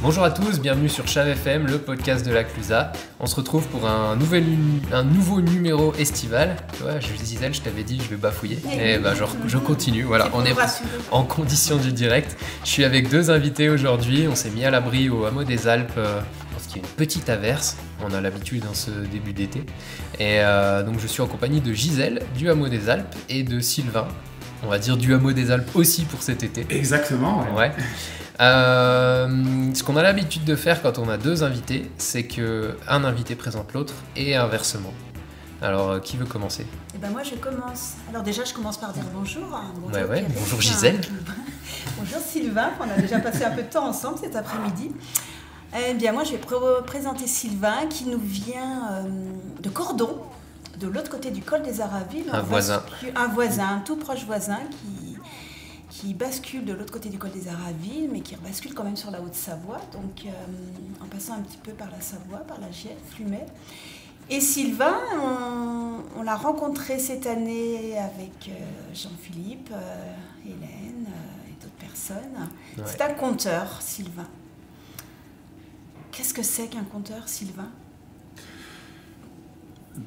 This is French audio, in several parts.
Bonjour à tous, bienvenue sur Chave FM, le podcast de la Clusa. On se retrouve pour un nouveau numéro estival. Tu vois, Gisèle, je t'avais dit, je vais bafouiller. Et bah, je continue, voilà, on est en condition du direct. Je suis avec deux invités aujourd'hui, on s'est mis à l'abri au hameau des Alpes, parce qu'il y a une petite averse. On a l'habitude en ce début d'été. Et donc je suis en compagnie de Gisèle, du hameau des Alpes, et de Sylvain. On va dire du hameau des Alpes aussi pour cet été. Exactement, ouais. Ce qu'on a l'habitude de faire quand on a deux invités, c'est qu'un invité présente l'autre et inversement. Alors, qui veut commencer ? Eh ben moi, je commence. Alors déjà, je commence par dire bonjour. Bonjour, bonjour Gisèle. Bonjour Sylvain, on a déjà passé un peu de temps ensemble cet après-midi. Eh bien, moi, je vais présenter Sylvain qui nous vient de Cordon, de l'autre côté du col des Aravis. Un voisin, un tout proche voisin qui bascule de l'autre côté du col des Aravis, mais qui bascule quand même sur la Haute-Savoie, donc en passant un petit peu par la Savoie, par la Gièvre, Flumet. Et Sylvain, on l'a rencontré cette année avec Jean-Philippe, Hélène et d'autres personnes. Ouais. C'est un conteur, Sylvain. Qu'est-ce que c'est qu'un conteur, Sylvain ?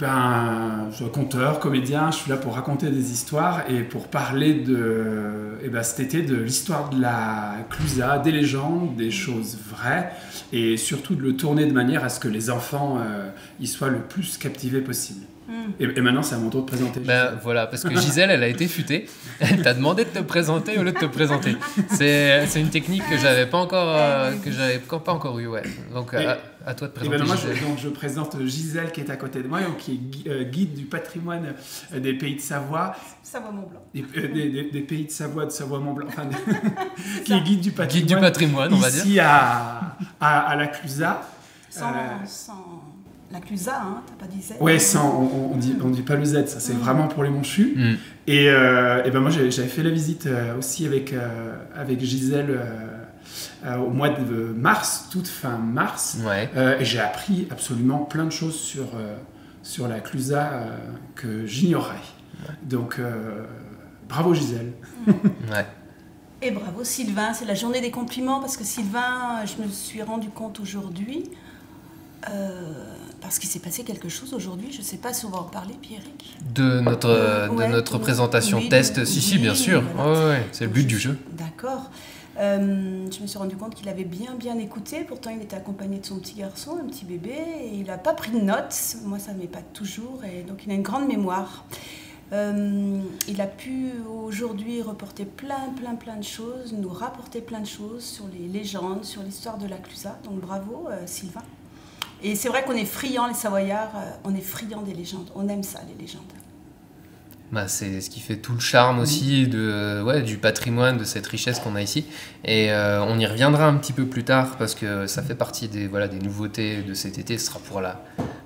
Je suis conteur, comédien, je suis là pour raconter des histoires et pour parler cet été de l'histoire de la Clusa, des légendes, des choses vraies et surtout de le tourner de manière à ce que les enfants y soient le plus captivés possible. Et maintenant, c'est à mon tour de présenter. Voilà, parce que Gisèle, elle a été futée. Elle t'a demandé de te présenter au lieu de te présenter. C'est une technique que j'avais pas encore eu, ouais. Donc à toi de présenter. Je présente Gisèle qui est à côté de moi, qui est guide du patrimoine des pays de Savoie. Savoie-Mont-Blanc. Des pays de Savoie, de Savoie-Mont-Blanc. Enfin, qui est guide du patrimoine, on va dire. Ici à la Clusa. La Clusa, hein, t'as pas dit Z. Ouais, on dit pas le Z, ça c'est vraiment pour les Monchus. Et moi j'avais fait la visite aussi avec Gisèle au mois de mars, toute fin mars. Ouais. Et j'ai appris absolument plein de choses sur la Clusa que j'ignorais. Ouais. Donc bravo Gisèle. Ouais. Et bravo Sylvain, c'est la journée des compliments parce que Sylvain, je me suis rendu compte aujourd'hui. Parce qu'il s'est passé quelque chose aujourd'hui, je ne sais pas si on va en parler, Pierrick. De notre présentation test, si, bien sûr. Voilà. Ouais, c'est le but du jeu. D'accord. Je me suis rendu compte qu'il avait bien écouté. Pourtant, il était accompagné de son petit garçon, un petit bébé, et il n'a pas pris de notes. Moi, ça ne m'épate toujours, et donc il a une grande mémoire. Il a pu aujourd'hui reporter plein de choses, nous rapporter plein de choses sur les légendes, sur l'histoire de la Clusa. Donc bravo, Sylvain. Et c'est vrai qu'on est friands, les Savoyards, on est friands des légendes. On aime ça, les légendes. C'est ce qui fait tout le charme aussi du patrimoine, de cette richesse qu'on a ici. Et on y reviendra un petit peu plus tard parce que ça fait partie des nouveautés de cet été. Ce sera pour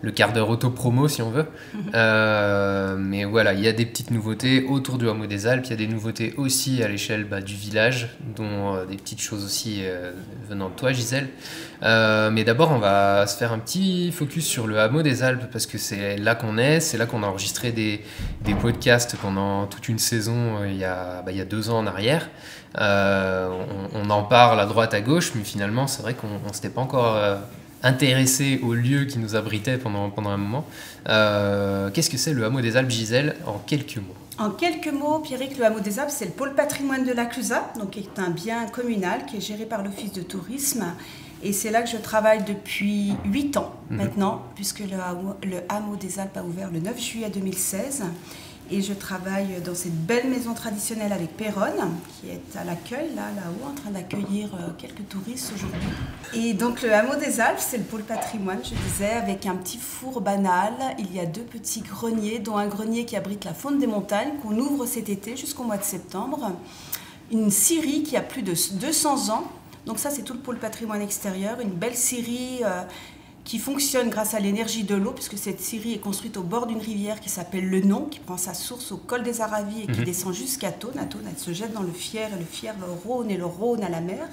le quart d'heure auto-promo si on veut. Mais voilà, il y a des petites nouveautés autour du hameau des Alpes. Il y a des nouveautés aussi à l'échelle du village, dont des petites choses aussi venant de toi, Gisèle. Mais d'abord, on va se faire un petit focus sur le hameau des Alpes parce que c'est là qu'on est. C'est là qu'on a enregistré des podcasts pendant toute une saison il y a 2 ans en arrière. On en parle à droite à gauche, mais finalement c'est vrai qu'on ne s'était pas encore intéressé au lieu qui nous abritait pendant un moment. Qu'est-ce que c'est le hameau des Alpes, Gisèle, en quelques mots ? En quelques mots, Pierrick, le hameau des Alpes, c'est le pôle patrimoine de la Clusa, donc qui est un bien communal qui est géré par l'Office de tourisme. Et c'est là que je travaille depuis 8 ans maintenant, puisque le hameau des Alpes a ouvert le 9 juillet 2016. Et je travaille dans cette belle maison traditionnelle avec Péronne, qui est à l'accueil, là-haut, en train d'accueillir quelques touristes aujourd'hui. Et donc le hameau des Alpes, c'est le pôle patrimoine, je disais, avec un petit four banal. Il y a 2 petits greniers, dont un grenier qui abrite la faune des montagnes, qu'on ouvre cet été jusqu'au mois de septembre. Une scierie qui a plus de 200 ans. Donc ça, c'est tout le pôle patrimoine extérieur. Une belle scierie qui fonctionne grâce à l'énergie de l'eau, puisque cette scierie est construite au bord d'une rivière qui s'appelle le Non, qui prend sa source au col des Aravis et qui descend jusqu'à Thônes. À Thônes, elle se jette dans le Fier, et le Fier va au Rhône, et le Rhône à la mer.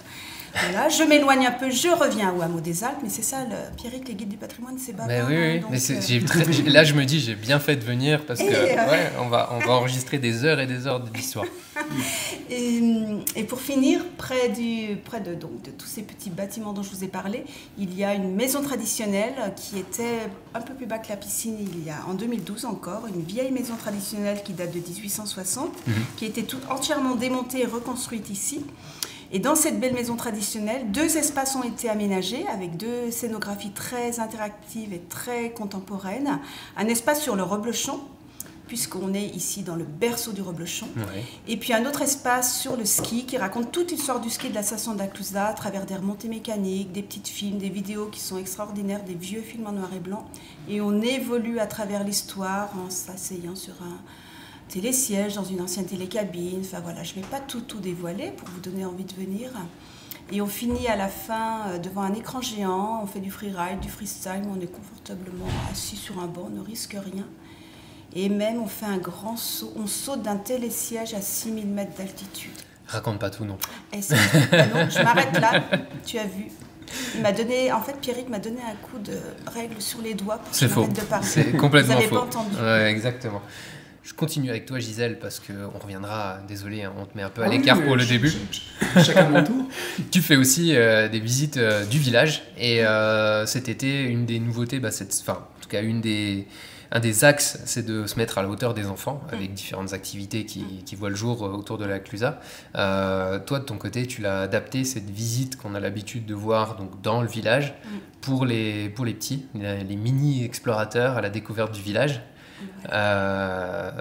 Voilà, je m'éloigne un peu, je reviens au hameau des Alpes, mais c'est ça, Pierrick, les guides du patrimoine, c'est bavard. Mais oui, donc, mais là je me dis, j'ai bien fait de venir parce que on va enregistrer des heures et des heures d'histoire. Et pour finir, près de tous ces petits bâtiments dont je vous ai parlé, il y a une maison traditionnelle qui était un peu plus bas que la piscine en 2012 encore, une vieille maison traditionnelle qui date de 1860, qui a été entièrement démontée et reconstruite ici. Et dans cette belle maison traditionnelle, 2 espaces ont été aménagés avec 2 scénographies très interactives et très contemporaines. Un espace sur le reblochon, puisqu'on est ici dans le berceau du reblochon. Ouais. Et puis un autre espace sur le ski qui raconte toute l'histoire du ski de la station de la Clusaz à travers des remontées mécaniques, des petites films, des vidéos qui sont extraordinaires, des vieux films en noir et blanc. Et on évolue à travers l'histoire en s'asseyant sur un télésiège dans une ancienne télécabine. Enfin voilà, je ne vais pas tout dévoiler pour vous donner envie de venir. Et on finit à la fin devant un écran géant, on fait du freeride, du freestyle, on est confortablement assis sur un banc, on ne risque rien. Et même on fait un grand saut, on saute d'un télésiège à 6000 mètres d'altitude. Raconte pas tout non. Et non, je m'arrête là, tu as vu. Pierrick m'a donné un coup de règle sur les doigts pour que je m'arrête de parler. C'est complètement faux. Vous n'avez pas entendu. Ouais, exactement. Je continue avec toi, Gisèle, parce qu'on reviendra, désolé, on te met un peu à l'écart pour le début. Chacun mon tour. Tu fais aussi des visites du village, et cet été, une des nouveautés, en tout cas un des axes, c'est de se mettre à la hauteur des enfants, avec différentes activités qui voient le jour autour de la Clusaz. Toi, de ton côté, tu l'as adapté, cette visite qu'on a l'habitude de voir donc, dans le village, pour les petits, les mini-explorateurs à la découverte du village. Alors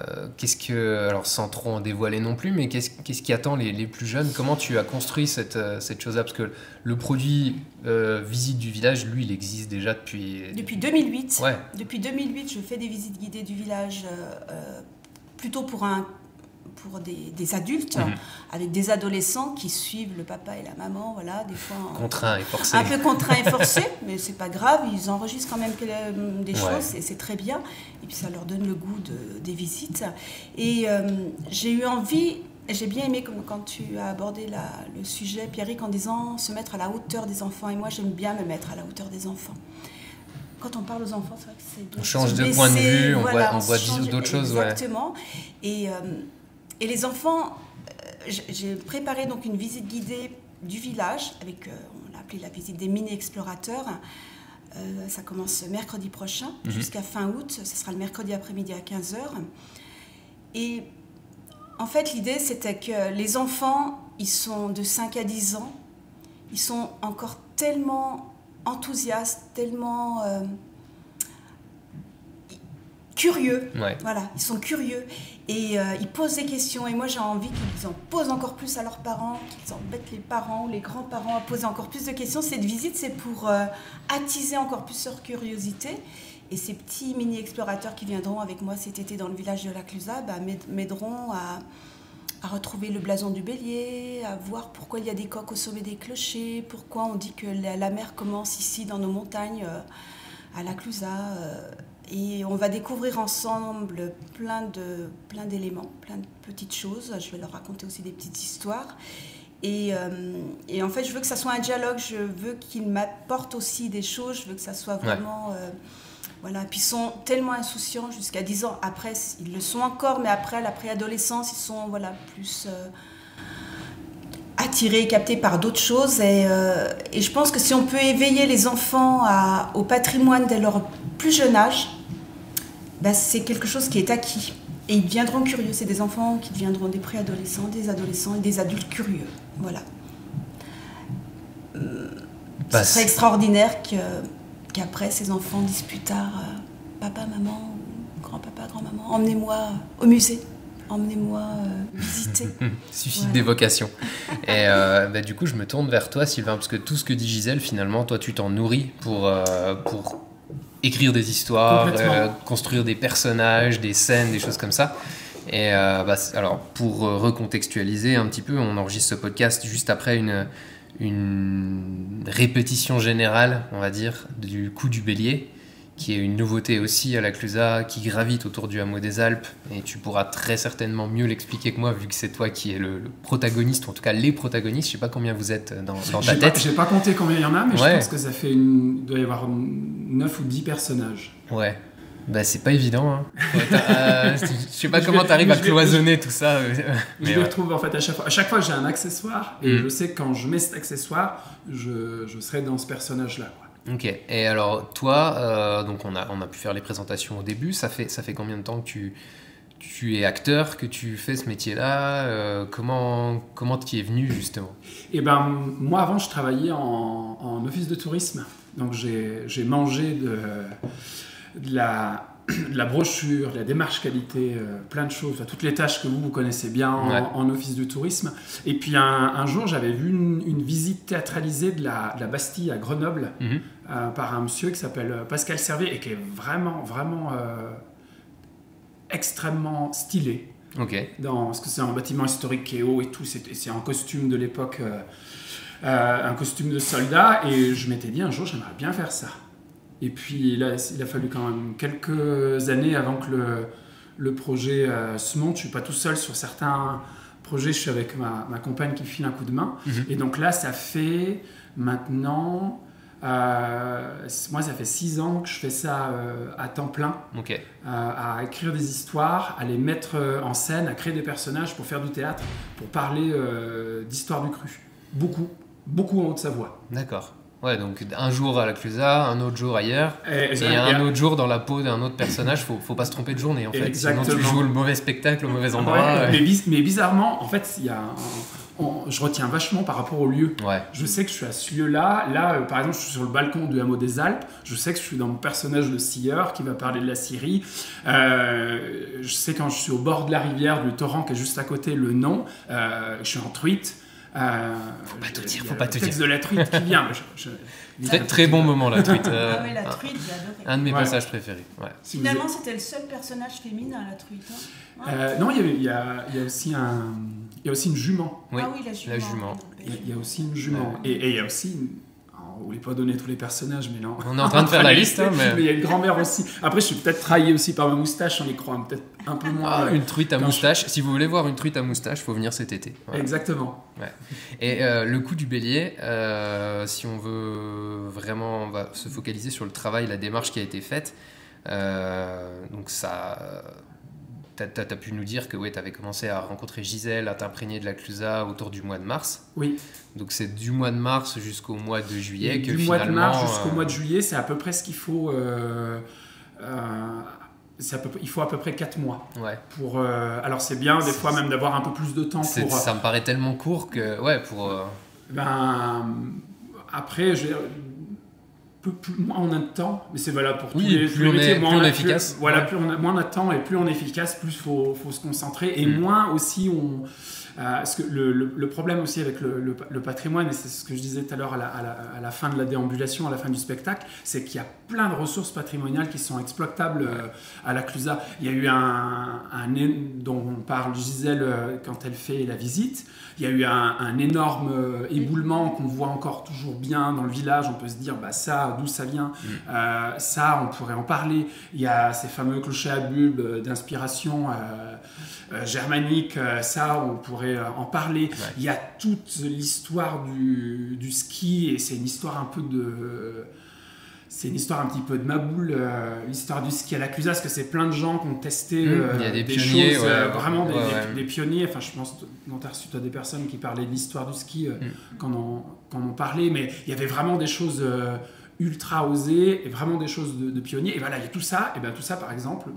sans trop en dévoiler non plus, mais qu'est-ce qui attend les plus jeunes? Comment tu as construit cette chose-là? Parce que le produit visite du village, lui, il existe déjà depuis 2008. Ouais. Depuis 2008, je fais des visites guidées du village plutôt pour des adultes, avec des adolescents qui suivent le papa et la maman, voilà, des fois contraints et forcés. Un peu contraints et forcés, mais c'est pas grave, ils enregistrent quand même des choses, et c'est très bien, et puis ça leur donne le goût des visites. Et j'ai eu envie, et j'ai bien aimé comme quand tu as abordé le sujet, Pierrick, en disant se mettre à la hauteur des enfants, et moi j'aime bien me mettre à la hauteur des enfants. Quand on parle aux enfants, c'est vrai que c'est... On change de point de vue, on voit d'autres choses. Exactement. Ouais. Et les enfants, j'ai préparé donc une visite guidée du village, avec, on l'a appelé la visite des mini-explorateurs. Ça commence mercredi prochain, jusqu'à fin août. Ce sera le mercredi après-midi à 15h. Et en fait, l'idée, c'était que les enfants, ils sont de 5 à 10 ans. Ils sont encore tellement enthousiastes, tellement... curieux, voilà, ils sont curieux et ils posent des questions et moi j'ai envie qu'ils en posent encore plus à leurs parents, qu'ils embêtent les parents ou les grands-parents à poser encore plus de questions. Cette visite, c'est pour attiser encore plus leur curiosité, et ces petits mini-explorateurs qui viendront avec moi cet été dans le village de la Clusaz m'aideront à retrouver le blason du bélier, à voir pourquoi il y a des coqs au sommet des clochers, pourquoi on dit que la mer commence ici dans nos montagnes à la Clusaz. Et on va découvrir ensemble plein d'éléments, plein de petites choses. Je vais leur raconter aussi des petites histoires. Et en fait, je veux que ça soit un dialogue. Je veux qu'ils m'apportent aussi des choses. Je veux que ça soit vraiment... voilà. Puis ils sont tellement insouciants jusqu'à 10 ans. Après, ils le sont encore, mais après, la préadolescence, ils sont plus... attirés, captés par d'autres choses. Et je pense que si on peut éveiller les enfants au patrimoine dès leur plus jeune âge, c'est quelque chose qui est acquis. Et ils deviendront curieux. C'est des enfants qui deviendront des préadolescents, des adolescents et des adultes curieux. Voilà. Ce serait extraordinaire qu'après, ces enfants disent plus tard papa, maman, grand-papa, grand-maman, emmenez-moi au musée. Emmenez-moi visiter. Suscite des vocations. Et du coup, je me tourne vers toi, Sylvain, parce que tout ce que dit Gisèle, finalement, toi, tu t'en nourris pour écrire des histoires, construire des personnages, des scènes, des choses comme ça. Et alors, pour recontextualiser un petit peu, on enregistre ce podcast juste après une répétition générale, on va dire, du coup du bélier, qui est une nouveauté aussi à la Clusaz, qui gravite autour du hameau des Alpes, et tu pourras très certainement mieux l'expliquer que moi, vu que c'est toi qui es le protagoniste, ou en tout cas les protagonistes. Je sais pas combien vous êtes dans ta tête. J'ai pas compté combien il y en a, mais je pense que ça fait il doit y avoir 9 ou 10 personnages. Ouais. Bah c'est pas évident, hein. Je sais pas comment t'arrives à cloisonner tout ça. Je les retrouve en fait à chaque fois. À chaque fois j'ai un accessoire, et je sais que quand je mets cet accessoire, je serai dans ce personnage-là, quoi. Ok, et alors toi, donc on a pu faire les présentations au début, ça fait combien de temps que tu es acteur, que tu fais ce métier-là, comment tu y es venu justement? Eh ben, moi avant je travaillais en office de tourisme, donc j'ai mangé de la brochure, de la démarche qualité, plein de choses, enfin, toutes les tâches que vous connaissez bien en office de tourisme. Et puis un jour, j'avais vu une visite théâtralisée de la Bastille à Grenoble par un monsieur qui s'appelle Pascal Servier et qui est vraiment, vraiment extrêmement stylé. Okay. Parce que c'est un bâtiment historique qui est haut et tout, c'est un costume de l'époque, un costume de soldat. Et je m'étais dit un jour, j'aimerais bien faire ça. Et puis là, il a fallu quand même quelques années avant que le projet se monte. Je ne suis pas tout seul sur certains projets, je suis avec ma compagne qui file un coup de main. Et donc là, ça fait maintenant, moi ça fait 6 ans que je fais ça à temps plein, à écrire des histoires, à les mettre en scène, à créer des personnages pour faire du théâtre, pour parler d'histoire du cru. Beaucoup en Haute-Savoie. D'accord. Ouais, donc un jour à la Clusaz, un autre jour ailleurs, et un autre jour dans la peau d'un autre personnage. Faut pas se tromper de journée en fait. Exactement. Sinon tu joues le mauvais spectacle au mauvais endroit. Ouais. Mais bizarrement, en fait, je retiens vachement par rapport au lieu. Ouais. Je sais que je suis à ce lieu-là. Là, par exemple, je suis sur le balcon du hameau des Alpes. Je sais que je suis dans mon personnage de scieur qui va parler de la scierie. Je sais quand je suis au bord de la rivière, du torrent qui est juste à côté, le nom. Je suis en truite. Faut pas tout dire, faut pas tout dire. Le texte de la truite qui vient. Très bon moment la truite. Ah oui, la truite, j'ai adoré. Un de mes passages préférés. Ouais. Finalement, c'était le seul personnage féminin, la truite. Non, il y a aussi une jument. Oui, ah oui, la jument. Il y a aussi une jument. Et il y a aussi on ne voulait pas donner tous les personnages, mais non. On est en train de faire la liste. Mais il y a une grand-mère aussi. Après, je suis peut-être trahi aussi par ma moustache, on les croit peut-être un peu moins. Une truite à moustache. Si vous voulez voir une truite à moustache, il faut venir cet été. Voilà. Exactement. Ouais. Et le coup du bélier, si on veut vraiment, on va se focaliser sur le travail, la démarche qui a été faite. Donc ça... T'as pu nous dire que tu avais commencé à rencontrer Gisèle, à t'imprégner de la Clusaz autour du mois de mars. Oui. Donc c'est du mois de mars jusqu'au mois de juillet que du finalement... mois de mars jusqu'au mois de juillet, c'est à peu près ce qu'il faut... il faut à peu près 4 mois. Ouais. Alors c'est bien des fois même d'avoir un peu plus de temps pour... Ça me paraît tellement court que... Ouais, pour... Après, moins on a de temps, mais c'est valable pour tous les métiers, moins on est efficace. Moins on a de temps et plus on est efficace, plus faut se concentrer et moins aussi on... parce que le problème aussi avec le patrimoine, et c'est ce que je disais tout à l'heure à la fin de la déambulation, à la fin du spectacle, c'est qu'il y a plein de ressources patrimoniales qui sont exploitables à la Clusaz. Il y a eu un dont on parle Gisèle quand elle fait la visite. Il y a eu un énorme éboulement qu'on voit encore toujours bien dans le village. On peut se dire, ça, d'où ça vient, ça, on pourrait en parler. Il y a ces fameux clochers à bulbes d'inspiration germanique, ça, on pourrait en parler. Ouais. Il y a toute l'histoire du ski, et c'est une histoire un peu de... C'est une histoire un petit peu de ma boule, l'histoire du ski à la Clusaz, parce que c'est plein de gens qui ont testé il y a des pionniers, choses, vraiment des pionniers. Enfin, je pense que tu as reçu des personnes qui parlaient de l'histoire du ski quand on parlait, mais il y avait vraiment des choses ultra osées et vraiment des choses de pionniers. Et voilà, il y a tout ça. Et bien tout ça, par exemple,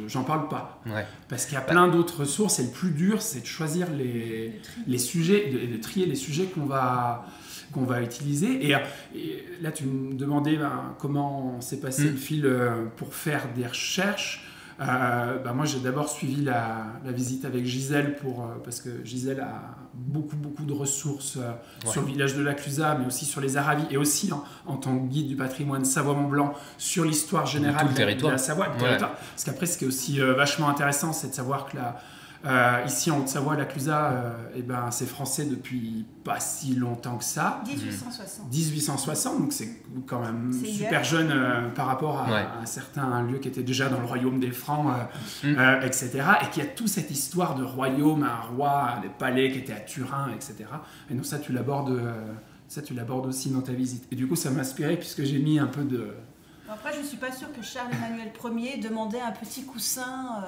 j'en parle pas. Ouais. Parce qu'il y a plein d'autres ressources et le plus dur, c'est de choisir les sujets, de trier les sujets qu'on va utiliser. Et là, tu me demandais comment s'est passé le fil pour faire des recherches. Moi, j'ai d'abord suivi la visite avec Gisèle parce que Gisèle a beaucoup de ressources sur le village de la Clusaz, mais aussi sur les Aravis, et aussi en tant que guide du patrimoine Savoie-Mont-Blanc sur l'histoire générale de la Savoie. Parce qu'après, ce qui est aussi vachement intéressant, c'est de savoir que Ici en Haute-Savoie, la Clusaz, c'est français depuis pas si longtemps que ça. 1860. 1860, donc c'est quand même C'est super hier. jeune par rapport à certains lieux qui étaient déjà dans le royaume des Francs, etc. Et qui a toute cette histoire de royaume, un roi, des palais qui étaient à Turin, etc. Et donc ça, tu l'abordes aussi dans ta visite. Et du coup, ça m'a inspiré puisque j'ai mis un peu de... Après, je ne suis pas sûre que Charles-Emmanuel Ier demandait un petit coussin.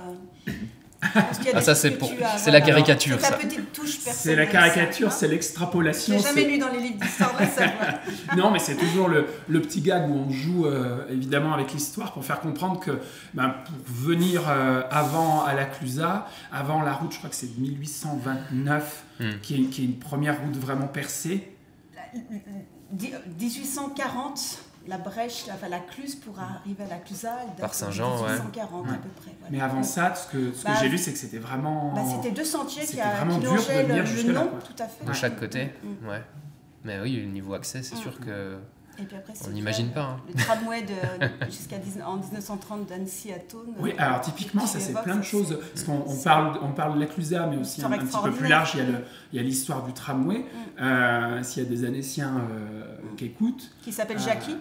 Parce qu'il y a des ça, trucs que tu as, c'est la caricature, c'est ta ça. petite touche personnelle. C'est la caricature, c'est l'extrapolation. Je l'ai jamais lu dans les livres d'histoire de la Savoie. Non, mais c'est toujours le petit gag où on joue évidemment avec l'histoire pour faire comprendre que pour venir avant à la Clusaz, avant la route, je crois que c'est 1829, qui est une première route vraiment percée. 1840, la brèche, la Cluse pour arriver à la Clusaz, elle date Par Saint-Jean, de 1840 à peu près. Voilà. Mais avant ça, ce que j'ai lu, c'est que c'était vraiment... c'était 2 sentiers qui vraiment dur de longeaient venir le jusque-là, nom, quoi. tout à fait. De chaque côté, ouais. Mais oui, le niveau accès, c'est sûr que... Et puis après, on n'imagine pas. Hein. Le tramway en 1930 d'Annecy à Thônes. Oui, alors typiquement, ça c'est plein de choses. Parce qu'on parle de la Clusaz, mais aussi un petit peu plus large, il y a l'histoire du tramway. S'il y a des Annéciens qui écoutent. Qui s'appelle Jackie.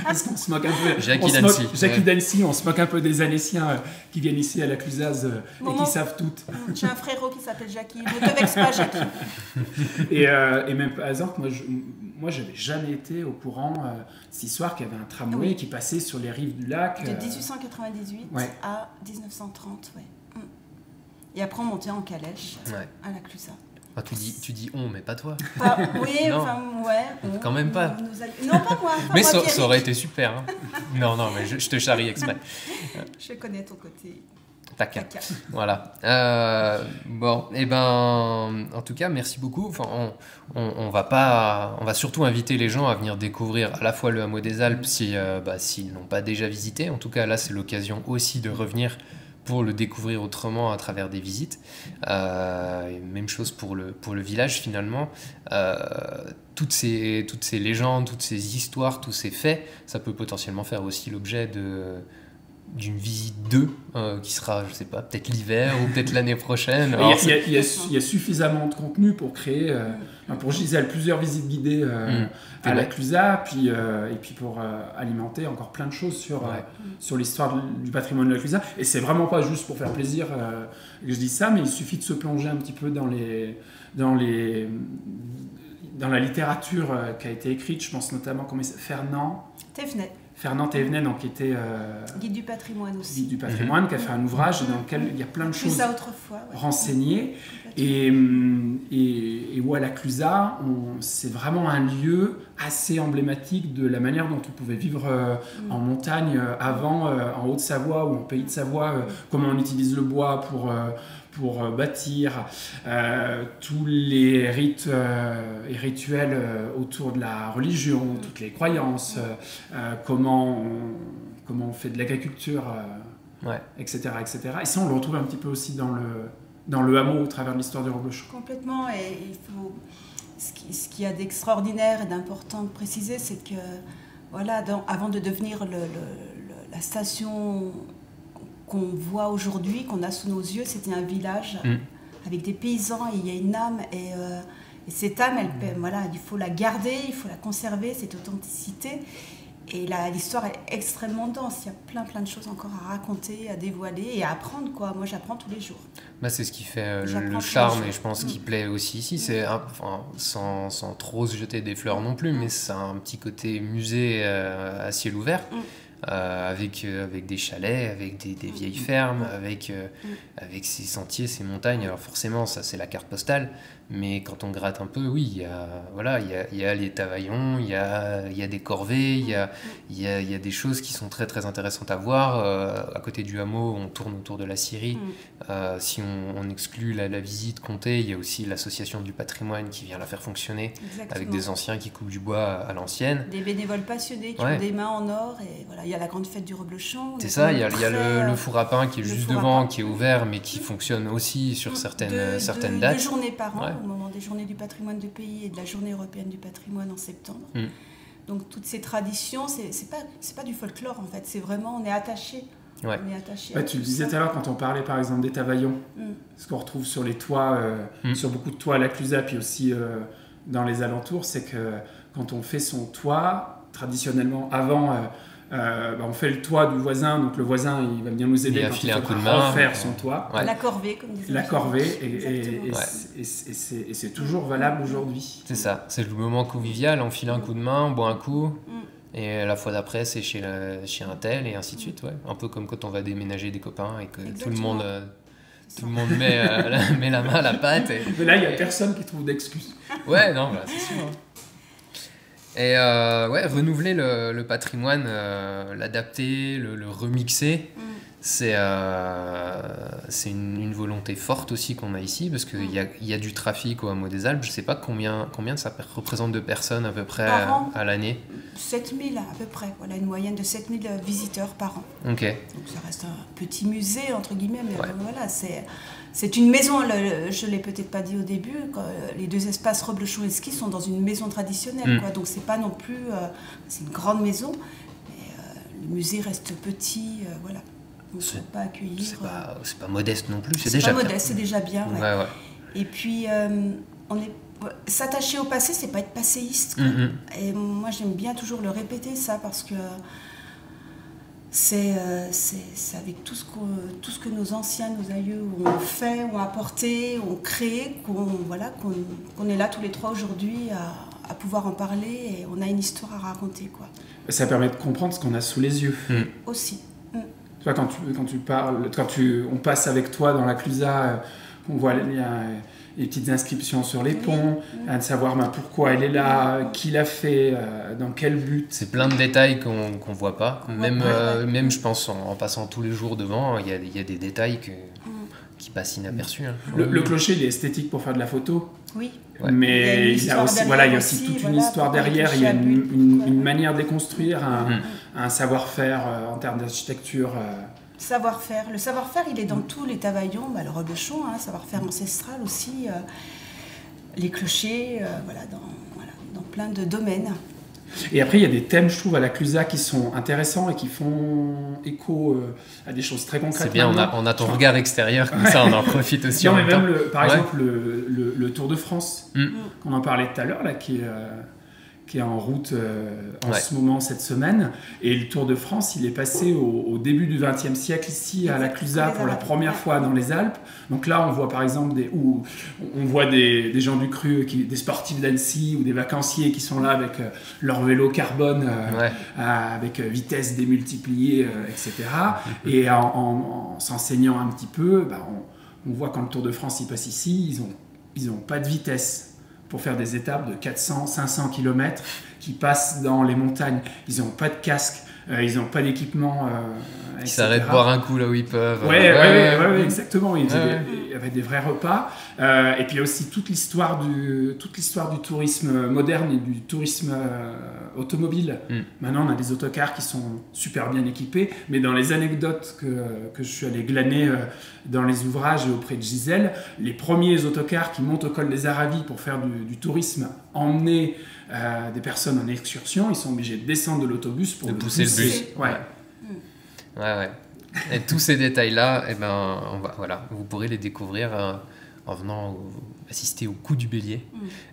Parce qu'on se moque un peu. Jackie d'Annecy. Jackie d'Annecy, on se moque un peu des Annéciens qui viennent ici à la Clusaz et qui savent tout. J'ai un frérot qui s'appelle Jackie. Ne te vexe pas, Jackie. Et même par exemple, moi j'avais jamais été au courant de cette histoire qu'il y avait un tramway qui passait sur les rives du lac. De 1898 à 1930, ouais. Et après on montait en calèche à la Clusaz. Ah, tu dis on, mais pas toi. Oui, enfin, ouais. Quand même pas. Non, pas moi. Mais ça aurait été super. Hein. Non, mais je te charrie exprès. Je connais ton côté. Taca. Voilà. Bon, en tout cas, merci beaucoup. Enfin, on va surtout inviter les gens à venir découvrir à la fois le hameau des Alpes s'ils n'ont pas déjà visité. En tout cas, là, c'est l'occasion aussi de revenir pour le découvrir autrement à travers des visites. Même chose pour le village finalement. Toutes ces légendes, toutes ces histoires, tous ces faits, ça peut potentiellement faire aussi l'objet d'une visite 2 qui sera, je sais pas, peut-être l'hiver ou peut-être l'année prochaine. Il y a suffisamment de contenu pour créer, pour Gisèle, plusieurs visites guidées à la Clusaz, et puis pour alimenter encore plein de choses sur l'histoire du patrimoine de la Clusaz. Et c'est vraiment pas juste pour faire plaisir que je dis ça, mais il suffit de se plonger un petit peu dans la littérature qui a été écrite. Je pense notamment Fernand Thévenet, donc, qui était guide du patrimoine aussi. Guide du patrimoine, qui a fait un ouvrage dans lequel il y a plein de choses renseignées. Et où à la Clusaz, c'est vraiment un lieu assez emblématique de la manière dont on pouvait vivre en montagne avant, en Haute-Savoie ou en Pays de Savoie, comment on utilise le bois pour bâtir, tous les rites et rituels autour de la religion, toutes les croyances, comment on fait de l'agriculture, etc., etc. Et ça, on le retrouve un petit peu aussi dans le hameau au travers de l'histoire du Reblochon. Complètement, et il faut... Ce qu'il y a d'extraordinaire et d'important de préciser, c'est que, avant de devenir la station qu'on voit aujourd'hui, qu'on a sous nos yeux, c'était un village avec des paysans, et il y a une âme, et cette âme, il faut la garder, il faut la conserver, cette authenticité. Et l'histoire est extrêmement dense, il y a plein de choses encore à raconter, à dévoiler et à apprendre, quoi. Moi, j'apprends tous les jours. C'est ce qui fait le charme, et je pense qu'il plaît aussi ici. C'est sans trop se jeter des fleurs non plus, mais c'est un petit côté musée à ciel ouvert. Avec des chalets, avec des vieilles fermes, avec ces sentiers, ces montagnes. Alors forcément, ça c'est la carte postale, mais quand on gratte un peu, oui, il y a les Tavaillons, il y a des corvées, il y a des choses qui sont très très intéressantes à voir. À côté du hameau, on tourne autour de la scierie. Si on exclut la visite comptée, il y a aussi l'association du patrimoine qui vient la faire fonctionner. Exactement. Avec des anciens qui coupent du bois à l'ancienne. Des bénévoles passionnés qui ont des mains en or, et voilà, il y a la grande fête du Reblochon. C'est ça, il y a le four à pain qui est juste devant, qui est ouvert, mais qui fonctionne aussi sur certaines dates. 2 journées par an, au moment des journées du patrimoine de pays et de la journée européenne du patrimoine en septembre. Donc toutes ces traditions, c'est pas du folklore en fait, c'est vraiment, on est attaché Ouais. On est attaché. Ouais, tu le disais tout à l'heure quand on parlait par exemple des tavaillons, ce qu'on retrouve sur les toits, sur beaucoup de toits à la Clusaz, puis aussi dans les alentours, c'est que quand on fait son toit, traditionnellement avant, on fait le toit du voisin, donc le voisin il va venir nous aider quand il faudra refaire son toit. Ouais. La corvée, comme disait. La corvée, et c'est toujours valable aujourd'hui. C'est ça, c'est le moment convivial, on file un coup de main, on boit un coup. Et la fois d'après, c'est chez un tel, et ainsi de suite. Ouais. Un peu comme quand on va déménager des copains et que tout le monde met la main à la pâte. Mais là, il n'y a personne qui trouve d'excuses. Ouais, non, c'est sûr. Et renouveler le patrimoine, l'adapter, le remixer, c'est une volonté forte aussi qu'on a ici, parce qu'il y a du trafic au Hameau des Alpes. Je ne sais pas combien ça représente de personnes à peu près à l'année. 7000 à peu près, voilà, une moyenne de 7000 visiteurs par an. Ok. Donc ça reste un petit musée, entre guillemets, mais voilà, c'est une maison, je ne l'ai peut-être pas dit au début, les deux espaces Roblechon et Ski sont dans une maison traditionnelle, quoi, donc c'est pas non plus, c'est une grande maison, mais le musée reste petit, voilà. On ne peut pas accueillir. C'est pas modeste non plus, c'est déjà pas modeste, c'est déjà bien. Ouais. Ouais. Et puis, s'attacher au passé, c'est pas être passéiste. Et moi, j'aime bien toujours le répéter, ça, parce que c'est avec tout ce que nos anciens, nos aïeux ont fait, ont apporté, ont créé, qu'on est là tous les trois aujourd'hui à pouvoir en parler, et on a une histoire à raconter, quoi. Ça permet de comprendre ce qu'on a sous les yeux. Aussi. Tu vois, quand tu parles, on passe avec toi dans la Clusaz, on voit les petites inscriptions sur les ponts, de savoir pourquoi elle est là, qui l'a fait, dans quel but. C'est plein de détails qu'on voit pas. Même je pense, en passant tous les jours devant, il y a des détails qui passent inaperçus. Hein. Le clocher, il est esthétique pour faire de la photo. Oui. Ouais. Mais il y a aussi toute une histoire derrière. Il y a une manière de les construire, un savoir-faire en termes d'architecture. Le savoir-faire, il est dans tous les tavaillons, le Roblechon, savoir-faire ancestral aussi, les clochers, dans plein de domaines. Et après, il y a des thèmes, je trouve, à la Clusaz qui sont intéressants et qui font écho à des choses très concrètes. C'est bien, on a ton regard extérieur, comme ça on en profite aussi. Non, mais même, par exemple, le Tour de France, qu'on en parlait tout à l'heure, là, qui est en route en ce moment, cette semaine. Et le Tour de France, il est passé au début du XXe siècle, ici, à la Clusaz, pour la première fois dans les Alpes. Donc là, on voit par exemple des gens du cru, des sportifs d'Annecy ou des vacanciers qui sont là avec leur vélo carbone, avec vitesse démultipliée, etc. Et en s'enseignant un petit peu, on voit quand le Tour de France il passe ici, ils ont pas de vitesse pour faire des étapes de 400, 500 km qui passent dans les montagnes. Ils n'ont pas de casque, ils n'ont pas d'équipement, Ils s'arrêtent boire un coup là où ils peuvent. Ouais, exactement. Il y avait des vrais repas. Et puis il y a aussi toute l'histoire du tourisme moderne et du tourisme automobile. Maintenant, on a des autocars qui sont super bien équipés, mais dans les anecdotes que je suis allé glaner dans les ouvrages et auprès de Gisèle, les premiers autocars qui montent au col des Aravis pour faire du tourisme, emmener des personnes en excursion, ils sont obligés de descendre de l'autobus pour pousser le bus. Ouais. Et tous ces détails-là, vous pourrez les découvrir en venant assister au coup du bélier.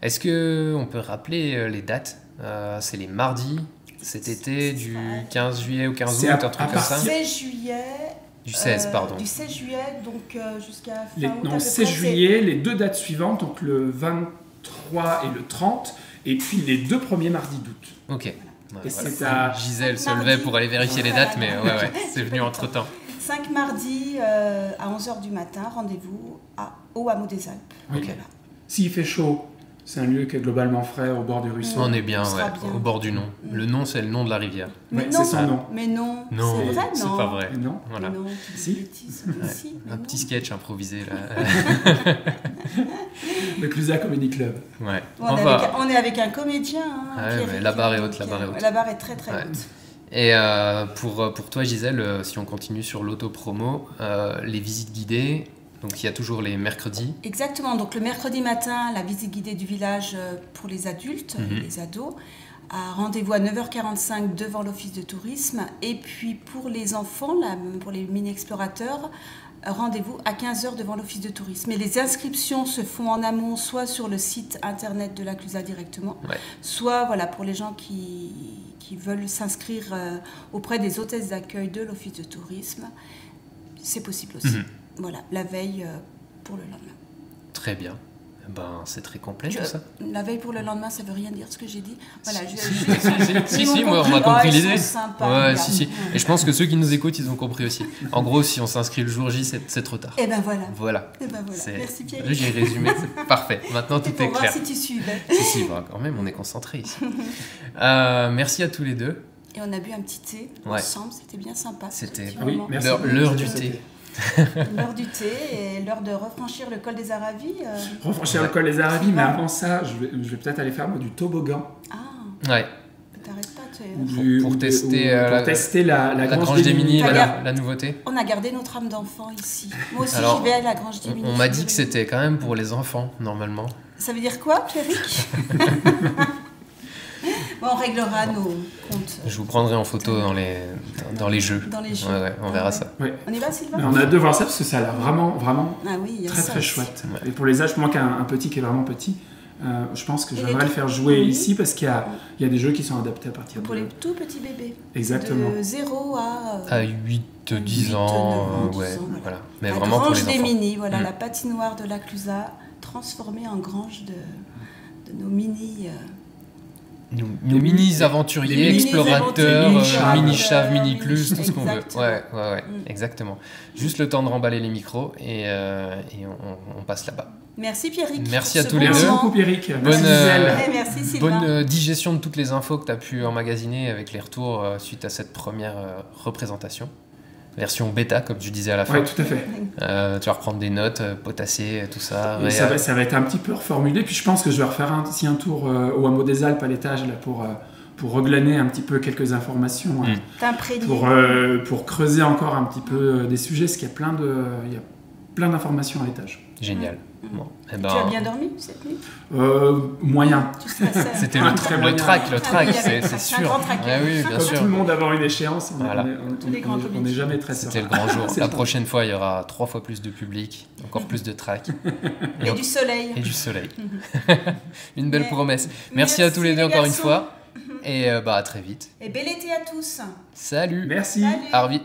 Est-ce qu'on peut rappeler les dates? C'est les mardis cet été, du 15 juillet au 15 août, un truc comme ça. 16 juillet. Du 16, pardon. Du 16 juillet, donc jusqu'à fin août. Non, 16 juillet, les deux dates suivantes, donc le 23 et le 30, et puis les deux premiers mardis d'août. Ok. Voilà. Gisèle se levait pour aller vérifier les dates, mais c'est venu entre-temps. 5 mardis à 11h du matin, rendez-vous au Hameau des Alpes. Okay. Voilà. S'il fait chaud, c'est un lieu qui est globalement frais, au bord du ruisseau. On est bien, au bord du nom. Le nom, c'est le nom de la rivière. C'est son nom. Mais non, c'est vrai, non. C'est pas vrai. Non. Voilà. Non, si. Un petit sketch improvisé, là. Le Clusaz Comedy Club. Ouais. On est avec un comédien. La barre est haute, La barre est très, très haute. Et pour toi, Gisèle, si on continue sur l'autopromo, les visites guidées... Donc il y a toujours les mercredis. Exactement, donc le mercredi matin, la visite guidée du village pour les adultes et les ados. rendez-vous à 9h45 devant l'office de tourisme. Et puis pour les enfants, là, pour les mini-explorateurs, rendez-vous à 15h devant l'office de tourisme. Et les inscriptions se font en amont, soit sur le site internet de la CLUSA directement, soit voilà, pour les gens qui veulent s'inscrire auprès des hôtesses d'accueil de l'office de tourisme. C'est possible aussi. Voilà, la veille pour le lendemain. Très bien. Ben, c'est très complet tout ça. La veille pour le lendemain, ça veut rien dire ce que j'ai dit. Voilà, si, moi on a compris l'idée. Sympas, si. Et je pense que ceux qui nous écoutent, ils ont compris aussi. En gros, si on s'inscrit le jour J, c'est trop tard. Et ben voilà. Voilà. Merci Pierre. J'ai résumé, c'est parfait. Maintenant tout est clair. Voir si tu suivais. Si, ben, quand même, on est concentrés ici. Merci à tous les deux. Et on a bu un petit thé ensemble, c'était bien sympa. C'était l'heure du thé. L'heure du thé et l'heure de refranchir le col des Aravis. Refranchir le col des Aravis, mais avant ça, je vais peut-être aller faire moi, du toboggan. Ouais. T'arrêtes pas, pour tester la Grange des Minies, la nouveauté. On a gardé notre âme d'enfant ici. Moi aussi, j'y vais à la Grange des Minies. On m'a dit que c'était quand même pour les enfants, normalement. Ça veut dire quoi, Pierrick? Bon, on réglera nos comptes. Je vous prendrai en photo dans les jeux. Dans les jeux. Ouais, on verra ça. Ouais. On y va, Sylvain? On a hâte de voir ça parce que ça a l'air vraiment très aussi. chouette. Ouais. Et pour les âges, moi qui ai un petit qui est vraiment petit, je pense que j'aimerais le faire jouer ici parce qu'il y a des jeux qui sont adaptés à partir pour les tout petits bébés. Exactement. De 0 à 8-10 ans. Voilà. Mais la vraiment pour les Grange enfants. des Minies, voilà, la patinoire de la CLUSA transformée en grange de nos mini... Nos mini-aventuriers, explorateurs, mini-chaves, mini-clus, tout ce qu'on veut. Ouais, exactement. Juste le temps de remballer les micros et on passe là-bas. Merci Pierrick. Merci à tous les deux. Merci beaucoup Pierrick. Merci Sylvain. Bonne digestion de toutes les infos que tu as pu emmagasiner avec les retours suite à cette première représentation. Version bêta, comme tu disais à la fin. Oui, tout à fait. Tu vas reprendre des notes, potasser, tout ça. Et ça va être un petit peu reformulé. Puis je pense que je vais refaire un tour au Hameau des Alpes à l'étage là, pour reglaner un petit peu quelques informations. Pour creuser encore un petit peu des sujets, parce qu'il y a plein d'informations à l'étage. Génial. Bon, tu as bien dormi cette nuit? Moyen. C'était le track, c'est sûr. Oui, bien Comme sûr. tout le monde avant une échéance, on n'est jamais très serein. C'était le grand jour. La prochaine fois, il y aura 3 fois plus de public, encore plus de track. Et du soleil. Une belle promesse. Merci à tous les deux encore une fois. Et à très vite. Et bel été à tous. Salut. Merci. Arvi.